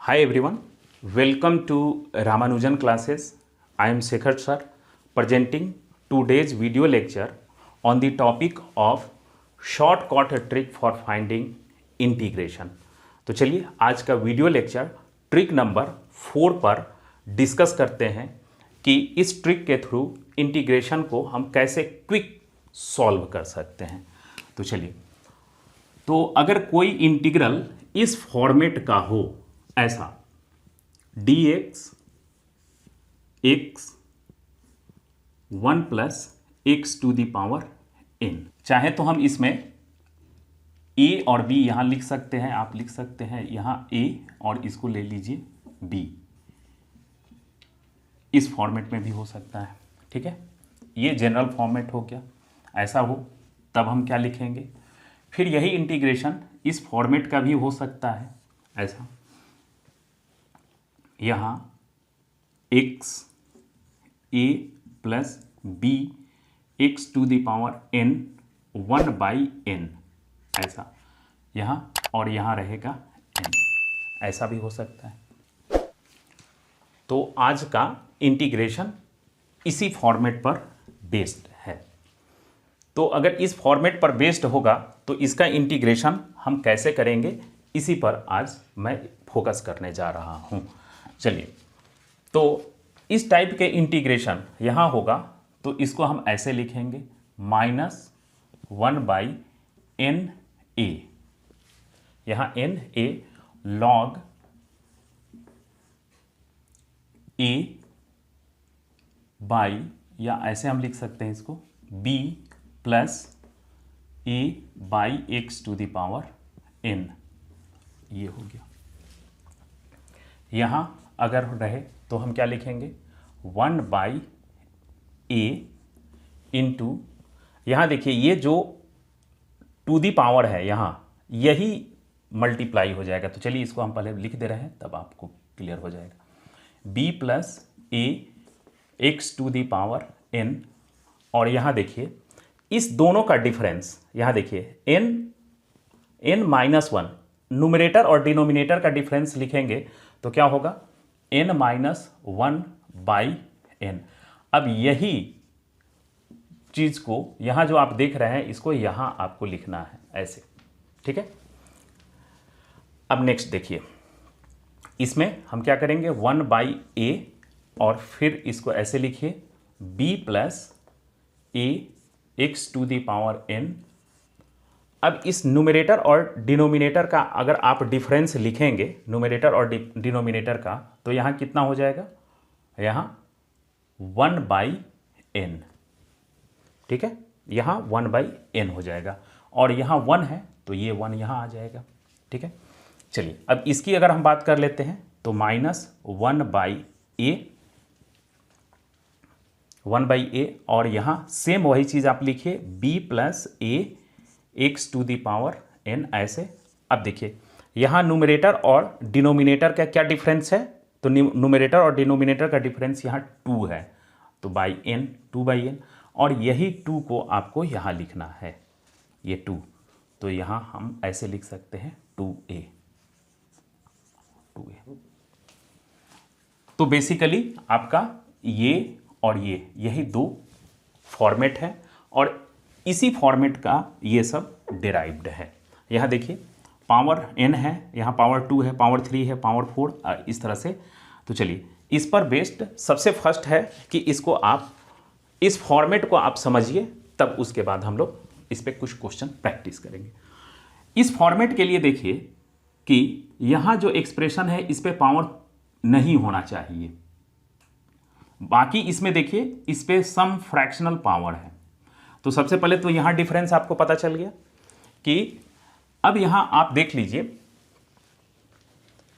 Hi everyone, welcome to Ramanujan classes. I am Shekhar sir presenting today's video lecture on the topic of shortcut trick for finding integration. तो चलिए आज का video lecture trick number 4 पर discuss करते हैं कि इस trick के थ्रू इंटीग्रेशन को हम कैसे क्विक सॉल्व कर सकते हैं। तो चलिए, तो अगर कोई इंटीग्रल इस फॉर्मेट का हो, ऐसा dx x 1 plus x to the power n, चाहे तो हम इसमें a और b यहां लिख सकते हैं, आप लिख सकते हैं यहां a और इसको ले लीजिए b, इस फॉर्मेट में भी हो सकता है। ठीक है, ये जनरल फॉर्मेट हो गया। ऐसा हो तब हम क्या लिखेंगे, फिर यही इंटीग्रेशन इस फॉर्मेट का भी हो सकता है। ऐसा यहाँ x a plus b x to the power n 1/n, ऐसा यहाँ और यहाँ रहेगा n, ऐसा भी हो सकता है। तो आज का इंटीग्रेशन इसी फॉर्मेट पर बेस्ड है। तो अगर इस फॉर्मेट पर बेस्ड होगा तो इसका इंटीग्रेशन हम कैसे करेंगे, इसी पर आज मैं फोकस करने जा रहा हूँ। चलिए, तो इस टाइप के इंटीग्रेशन यहाँ होगा तो इसको हम ऐसे लिखेंगे -1/na, यहाँ na log a बाई, या ऐसे हम लिख सकते हैं इसको b plus a by x to the power n, ये हो गया। यहाँ अगर रहे तो हम क्या लिखेंगे 1/a इंटू, यहाँ देखिए ये जो टू दी पावर है यहाँ, यही मल्टीप्लाई हो जाएगा। तो चलिए इसको हम पहले लिख दे रहे हैं तब आपको क्लियर हो जाएगा। b plus a x to the power n, और यहाँ देखिए इस दोनों का डिफरेंस, यहाँ देखिए n -1, न्यूमरेटर और डिनोमिनेटर का डिफरेंस लिखेंगे तो क्या होगा n-1/n। अब यही चीज़ को यहाँ जो आप देख रहे हैं इसको यहाँ आपको लिखना है ऐसे। ठीक है, अब नेक्स्ट देखिए, इसमें हम क्या करेंगे 1/a, और फिर इसको ऐसे लिखिए b plus a x to the power n। अब इस न्यूमरेटर और डिनोमिनेटर का अगर आप डिफरेंस लिखेंगे, न्यूमरेटर और डिनोमिनेटर का, तो यहाँ कितना हो जाएगा, यहाँ 1/n। ठीक है, यहाँ 1/n हो जाएगा, और यहाँ 1 है तो ये 1 यहाँ आ जाएगा। ठीक है, चलिए अब इसकी अगर हम बात कर लेते हैं तो -1/a, और यहाँ सेम वही चीज़ आप लिखिए b plus a x to the power n, ऐसे। अब देखिए यहाँ न्यूमरेटर और डिनोमिनेटर का क्या डिफरेंस है, तो न्यूमरेटर और डिनोमिनेटर का डिफरेंस यहाँ 2 है, तो बाई n, 2/n, और यही 2 को आपको यहाँ लिखना है, ये 2, तो यहाँ हम ऐसे लिख सकते हैं 2a। तो बेसिकली आपका ये और ये, यही दो फॉर्मेट है, और इसी फॉर्मेट का ये सब डिराइव्ड है। यहाँ देखिए पावर n है, यहाँ पावर 2 है, पावर 3 है, पावर 4, इस तरह से। तो चलिए इस पर बेस्ड सबसे फर्स्ट है कि इसको आप, इस फॉर्मेट को आप समझिए, तब उसके बाद हम लोग इस पर कुछ क्वेश्चन प्रैक्टिस करेंगे। इस फॉर्मेट के लिए देखिए कि यहाँ जो एक्सप्रेशन है इस पर पावर नहीं होना चाहिए, बाकी इसमें देखिए इस पर सम फ्रैक्शनल पावर है। तो सबसे पहले तो यहाँ डिफरेंस आपको पता चल गया कि अब यहाँ आप देख लीजिए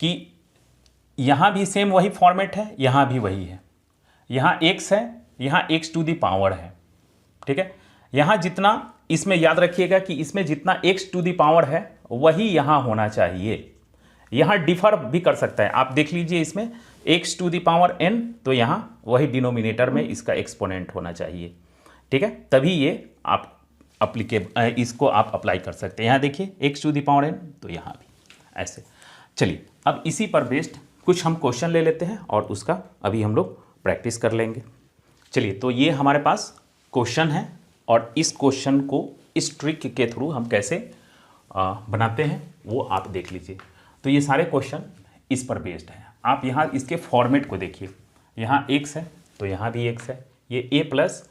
कि यहाँ भी सेम वही फॉर्मेट है, यहाँ भी वही है, यहाँ x है, यहाँ x टू दी पावर है। ठीक है, यहाँ जितना, इसमें याद रखिएगा कि इसमें जितना x टू दी पावर है वही यहाँ होना चाहिए। यहाँ डिफर भी कर सकता है, आप देख लीजिए इसमें x to the power n, तो यहाँ वही डिनोमिनेटर में इसका एक्सपोनेंट होना चाहिए। ठीक है, तभी ये आप इसको आप अप्लाई कर सकते हैं। यहाँ देखिए x to the power n, तो यहाँ भी ऐसे। चलिए अब इसी पर बेस्ड कुछ हम क्वेश्चन ले लेते हैं और उसका अभी हम लोग प्रैक्टिस कर लेंगे। चलिए तो ये हमारे पास क्वेश्चन है और इस क्वेश्चन को इस ट्रिक के थ्रू हम कैसे बनाते हैं वो आप देख लीजिए। तो ये सारे क्वेश्चन इस पर बेस्ड हैं। आप यहाँ इसके फॉर्मेट को देखिए, यहाँ x है तो यहाँ भी x है, ये a प्लस।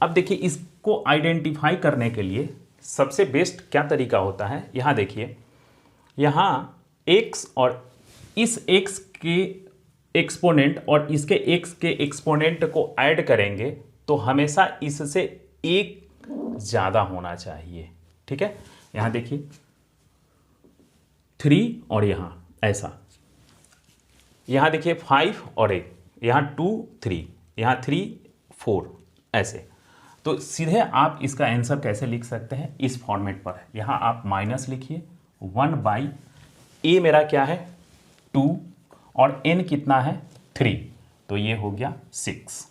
अब देखिए इसको आइडेंटिफाई करने के लिए सबसे बेस्ट क्या तरीका होता है, यहाँ देखिए, यहाँ x और इस x के एक्सपोनेंट और इसके x के एक्सपोनेंट को ऐड करेंगे तो हमेशा इससे एक ज़्यादा होना चाहिए। ठीक है, यहाँ देखिए 3 और यहाँ ऐसा, यहाँ देखिए 5 और 1, यहाँ 2 3, यहाँ 3 4 ऐसे। तो सीधे आप इसका आंसर कैसे लिख सकते हैं, इस फॉर्मेट पर। यहाँ आप माइनस लिखिए 1 a मेरा क्या है 2 और n कितना है 3, तो ये हो गया 6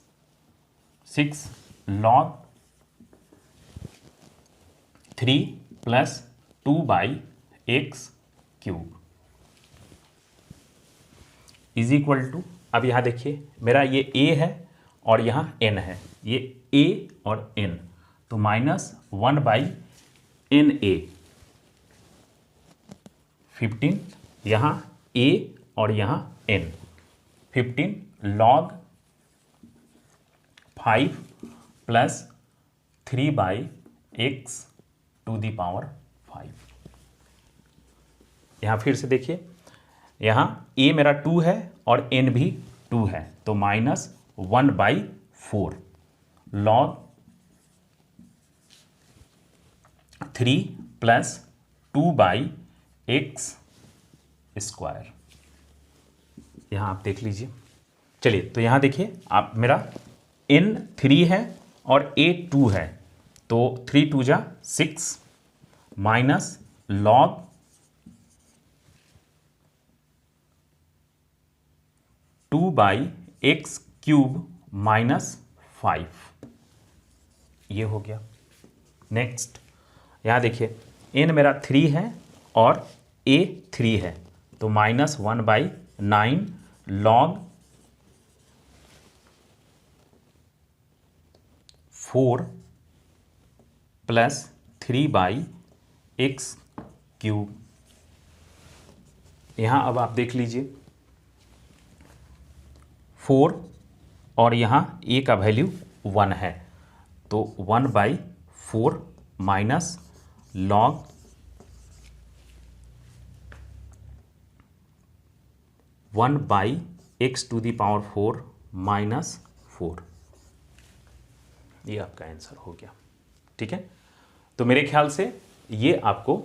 log 3 plus 2/x cube is equal to, अब यहाँ देखिए मेरा ये a है और यहाँ n है, ये a और n, तो -1/na 15, यहाँ a और यहाँ n 15 log 5 plus 3/x to the power 5। यहाँ फिर से देखिए, यहाँ a मेरा 2 है और n भी 2 है, तो -1/4 log 3 प्लस 2/x स्क्वायर। यहाँ आप देख लीजिए। चलिए तो यहाँ देखिए आप, मेरा n 3 है और a 2 है, तो 3 2 जा 6 माइनस log 2/x क्यूब -5, ये हो गया। नेक्स्ट यहाँ देखिए n मेरा 3 है और a 3 है, तो -1/9 log 4 प्लस 3/x क्यूब। यहाँ अब आप देख लीजिए 4 और यहाँ a का वैल्यू 1 है, तो 1/4 minus log 1/x to the power 4 -4, ये आपका आंसर हो गया। ठीक है, तो मेरे ख्याल से ये आपको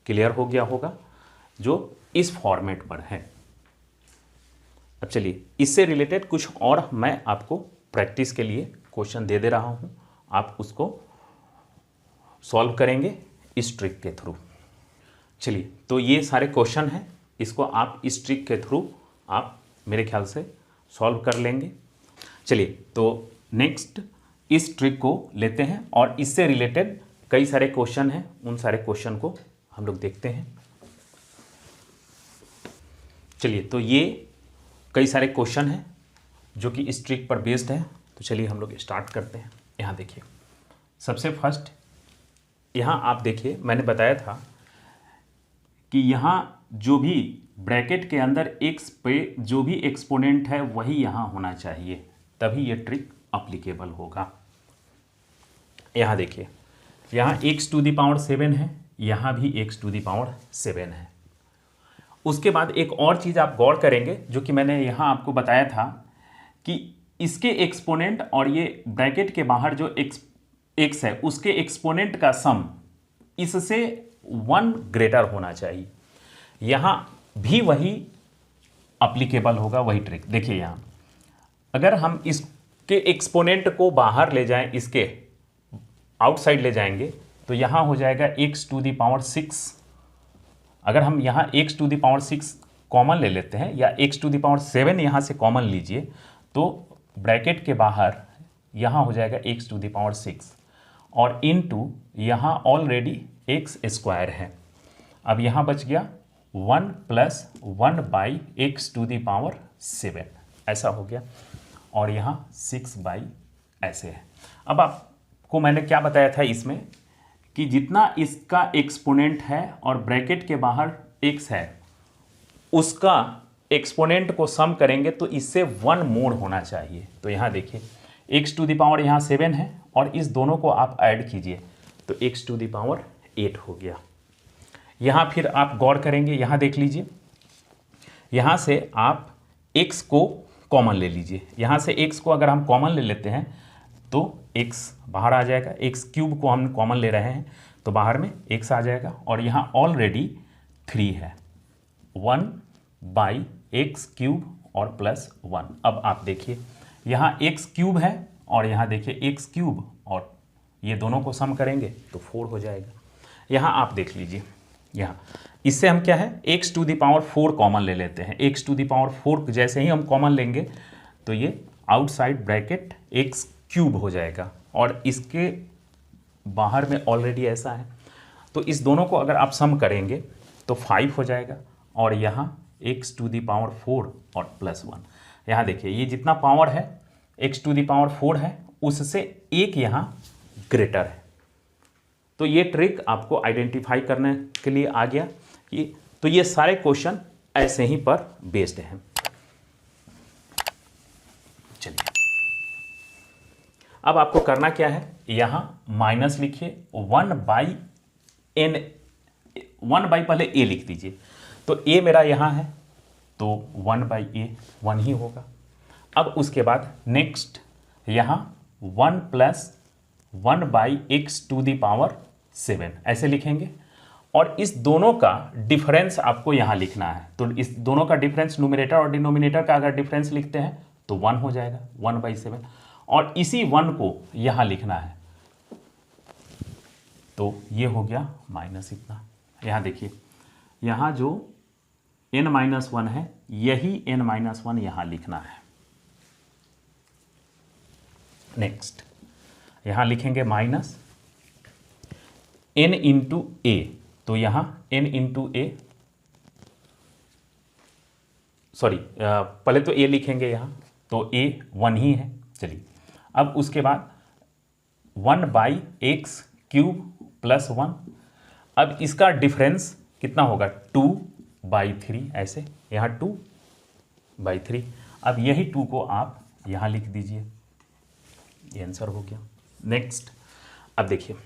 क्लियर हो गया होगा जो इस फॉर्मेट पर है। अब चलिए इससे रिलेटेड कुछ और मैं आपको प्रैक्टिस के लिए क्वेश्चन दे दे रहा हूँ, आप उसको सॉल्व करेंगे इस ट्रिक के थ्रू। चलिए तो ये सारे क्वेश्चन हैं, इसको आप इस ट्रिक के थ्रू आप मेरे ख्याल से सॉल्व कर लेंगे। चलिए तो नेक्स्ट इस ट्रिक को लेते हैं और इससे रिलेटेड कई सारे क्वेश्चन हैं, उन सारे क्वेश्चन को हम लोग देखते हैं। चलिए तो ये कई सारे क्वेश्चन हैं जो कि इस ट्रिक पर बेस्ड है, तो चलिए हम लोग स्टार्ट करते हैं। यहाँ देखिए सबसे फर्स्ट, यहाँ आप देखिए मैंने बताया था कि यहाँ जो भी ब्रैकेट के अंदर x पे जो भी एक्सपोनेंट है वही यहाँ होना चाहिए, तभी ये ट्रिक अप्लीकेबल होगा। यहाँ देखिए यहाँ x टू दी पावर 7 है, यहाँ भी x टू दी पावर 7 है। उसके बाद एक और चीज़ आप गौर करेंगे जो कि मैंने यहाँ आपको बताया था कि इसके एक्सपोनेंट और ये ब्रैकेट के बाहर जो x है उसके एक्सपोनेंट का सम इससे 1 ग्रेटर होना चाहिए। यहाँ भी वही अप्लीकेबल होगा, वही ट्रिक। देखिए यहाँ अगर हम इसके एक्सपोनेंट को बाहर ले जाएं, इसके आउटसाइड ले जाएंगे, तो यहाँ हो जाएगा x टू दी पावर 6। अगर हम यहाँ x to the power 6 common ले लेते हैं या x टू दी पावर 7 यहाँ से कॉमन लीजिए, तो ब्रैकेट के बाहर यहाँ हो जाएगा x टू दी पावर 6 और इनटू यहाँ ऑलरेडी x स्क्वायर है। अब यहाँ बच गया 1 plus 1 by X to the power 7 ऐसा हो गया, और यहाँ 6 बाई ऐसे है। अब आपको मैंने क्या बताया था इसमें कि जितना इसका एक्सपोनेंट है और ब्रैकेट के बाहर x है उसका एक्सपोनेंट को सम करेंगे तो इससे 1 मोड होना चाहिए। तो यहाँ देखिए x टू दी पावर यहाँ 7 है और इस दोनों को आप ऐड कीजिए तो x टू दी पावर 8 हो गया। यहाँ फिर आप गौर करेंगे, यहाँ देख लीजिए, यहाँ से आप x को कॉमन ले लीजिए। यहाँ से x को अगर हम कॉमन ले लेते हैं तो x बाहर आ जाएगा, x क्यूब को हम कॉमन ले रहे हैं तो बाहर में x आ जाएगा, और यहाँ ऑलरेडी 3 है, 1 बाई एक्स क्यूब और प्लस 1। अब आप देखिए यहाँ x क्यूब है और यहाँ देखिए x क्यूब, और ये दोनों को सम करेंगे तो 4 हो जाएगा। यहाँ आप देख लीजिए, यहाँ इससे हम क्या है x to the power 4 common ले लेते हैं। x टू दी पावर 4 जैसे ही हम कॉमन लेंगे तो ये आउटसाइड ब्रैकेट x क्यूब हो जाएगा, और इसके बाहर में ऑलरेडी ऐसा है तो इस दोनों को अगर आप सम करेंगे तो 5 हो जाएगा, और यहाँ x टू दी पावर 4 और प्लस 1। यहाँ देखिए ये जितना पावर है x टू दी पावर 4 है उससे एक यहाँ ग्रेटर है। तो ये ट्रिक आपको आइडेंटिफाई करने के लिए आ गया कि तो ये सारे क्वेश्चन ऐसे ही पर बेस्ड हैं। चलिए अब आपको करना क्या है, यहाँ माइनस लिखिए 1 बाई n, 1 बाई पहले a लिख दीजिए, तो a मेरा यहाँ है तो 1 बाई a 1 ही होगा। अब उसके बाद नेक्स्ट यहाँ 1 plus 1 by X to the power 7 ऐसे लिखेंगे, और इस दोनों का डिफरेंस आपको यहाँ लिखना है। तो इस दोनों का डिफरेंस न्यूमरेटर और डिनोमिनेटर का अगर डिफरेंस लिखते हैं तो 1 हो जाएगा, 1 बाई 7, और इसी 1 को यहाँ लिखना है तो ये हो गया माइनस इतना। यहाँ देखिए यहाँ जो n-1 है यही n-1 यहाँ लिखना है। नेक्स्ट यहाँ लिखेंगे माइनस n इंटू ए, तो यहाँ n इंटू ए, सॉरी पहले तो a लिखेंगे यहाँ, तो a 1 ही है। चलिए अब उसके बाद 1 बाई एक्स क्यूब प्लस 1, अब इसका डिफरेंस कितना होगा 2 बाई 3 ऐसे, यहाँ 2 बाई 3। अब यही 2 को आप यहाँ लिख दीजिए, ये आंसर हो गया। नेक्स्ट अब देखिए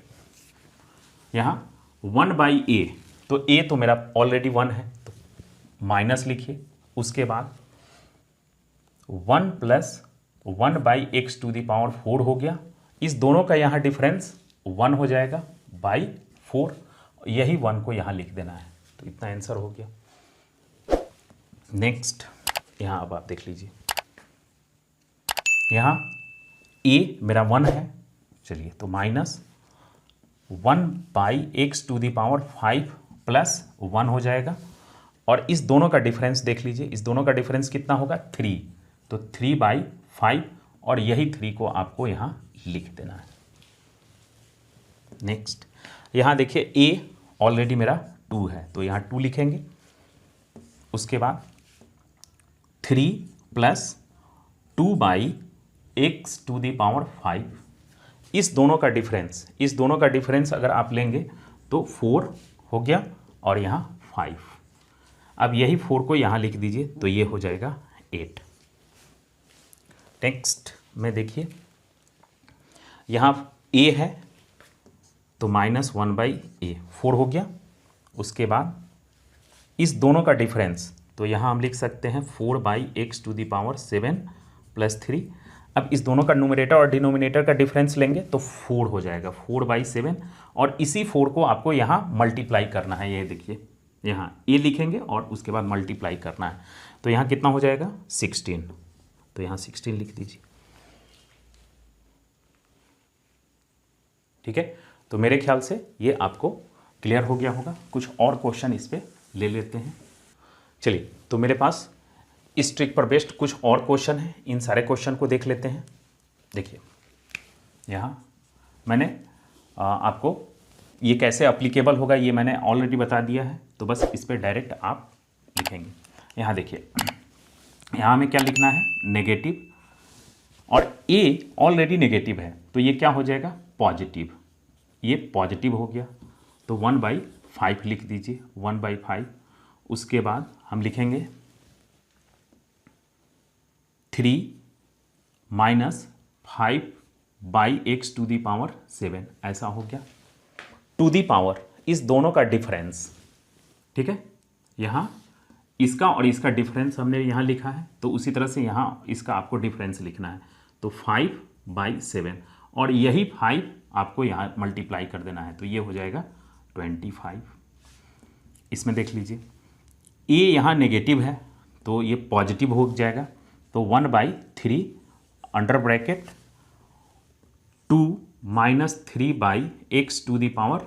यहाँ 1 बाई ए, तो ए तो मेरा ऑलरेडी 1 है तो माइनस लिखिए, उसके बाद 1 plus 1 by X to the power 4 हो गया। इस दोनों का यहाँ डिफरेंस 1 हो जाएगा बाई 4, यही 1 को यहाँ लिख देना है, तो इतना आंसर हो गया। नेक्स्ट यहाँ अब आप देख लीजिए, यहाँ a मेरा 1 है, चलिए तो minus 1 by X to the power 5 plus 1 हो जाएगा, और इस दोनों का डिफरेंस देख लीजिए, इस दोनों का डिफरेंस कितना होगा 3, तो 3 बाई 5, और यही 3 को आपको यहाँ लिख देना है। नेक्स्ट यहाँ देखिए a ऑलरेडी मेरा 2 है तो यहाँ 2 लिखेंगे, उसके बाद 3 plus 2 by X to the power 5, इस दोनों का डिफरेंस अगर आप लेंगे तो 4 हो गया, और यहाँ 5। अब यही 4 को यहाँ लिख दीजिए तो ये हो जाएगा 8। नेक्स्ट में देखिए यहाँ a है तो माइनस 1 बाई ए 4 हो गया, उसके बाद इस दोनों का डिफरेंस तो यहाँ हम लिख सकते हैं 4 by X to the power 7 plus 3। अब इस दोनों का न्यूमरेटर और डिनोमिनेटर का डिफरेंस लेंगे तो 4 हो जाएगा, 4 बाई 7, और इसी 4 को आपको यहाँ मल्टीप्लाई करना है। ये देखिए यहाँ a लिखेंगे और उसके बाद मल्टीप्लाई करना है, तो यहाँ कितना हो जाएगा 16, तो यहाँ 16 लिख दीजिए। ठीक है, तो मेरे ख्याल से ये आपको क्लियर हो गया होगा। कुछ और क्वेश्चन इस पर ले लेते हैं। चलिए तो मेरे पास इस ट्रिक पर बेस्ड कुछ और क्वेश्चन हैं, इन सारे क्वेश्चन को देख लेते हैं। देखिए यहाँ मैंने आपको ये कैसे अप्लीकेबल होगा ये मैंने ऑलरेडी बता दिया है, तो बस इस पर डायरेक्ट आप लिखेंगे। यहाँ देखिए, यहाँ हमें क्या लिखना है, नेगेटिव, और ए ऑलरेडी नेगेटिव है तो ये क्या हो जाएगा, पॉजिटिव। ये पॉजिटिव हो गया तो 1/5 लिख दीजिए, 1/5। उसके बाद हम लिखेंगे 3 माइनस 5/x⁷, ऐसा हो गया। टू दी पावर इस दोनों का डिफरेंस, ठीक है, यहाँ इसका और इसका डिफरेंस हमने यहाँ लिखा है, तो उसी तरह से यहाँ इसका आपको डिफरेंस लिखना है, तो 5/7, और यही 5 आपको यहाँ मल्टीप्लाई कर देना है, तो ये हो जाएगा 25। इसमें देख लीजिए ए यहाँ नेगेटिव है तो ये पॉजिटिव हो जाएगा, तो 1/3 अंडर ब्रैकेट 2 माइनस 3/x⁹,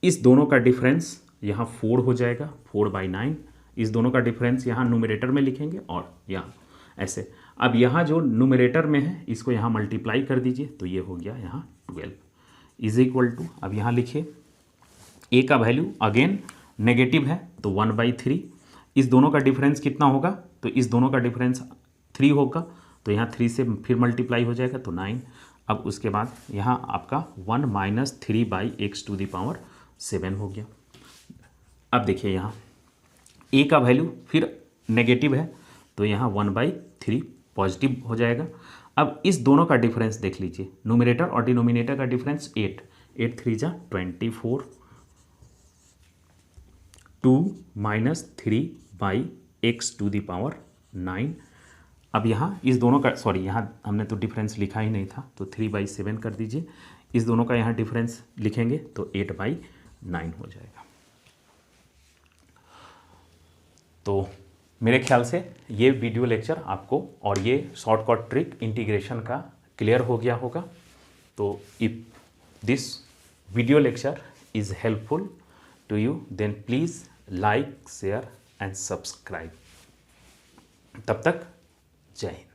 इस दोनों का डिफरेंस यहाँ 4 हो जाएगा, 4/9। इस दोनों का डिफरेंस यहाँ न्यूमरेटर में लिखेंगे और यहाँ ऐसे। अब यहाँ जो न्यूमरेटर में है इसको यहाँ मल्टीप्लाई कर दीजिए, तो ये हो गया यहाँ 12 इज इक्वल टू, अब यहाँ लिखिए ए का वैल्यू अगेन नेगेटिव है तो 1/3। इस दोनों का डिफरेंस कितना होगा, तो इस दोनों का डिफरेंस 3 होगा, तो यहाँ 3 से फिर मल्टीप्लाई हो जाएगा तो 9। अब उसके बाद यहाँ आपका 1 माइनस 3/x⁷ हो गया। अब देखिए यहाँ ए का वैल्यू फिर नेगेटिव है तो यहाँ 1/3 पॉजिटिव हो जाएगा। अब इस दोनों का डिफरेंस देख लीजिए, न्यूमरेटर और डिनोमिनेटर का डिफरेंस 8, 8 3 जा 24, 2 माइनस 3/x⁹। अब यहाँ इस दोनों का, सॉरी यहाँ हमने तो डिफरेंस लिखा ही नहीं था, तो 3/7 कर दीजिए। इस दोनों का यहाँ डिफरेंस लिखेंगे तो 8/9 हो जाएगा। तो मेरे ख्याल से ये वीडियो लेक्चर आपको और ये शॉर्टकट ट्रिक इंटीग्रेशन का क्लियर हो गया होगा। तो if this video lecture is helpful to you then please like, share and subscribe. तब तक जय हिंद।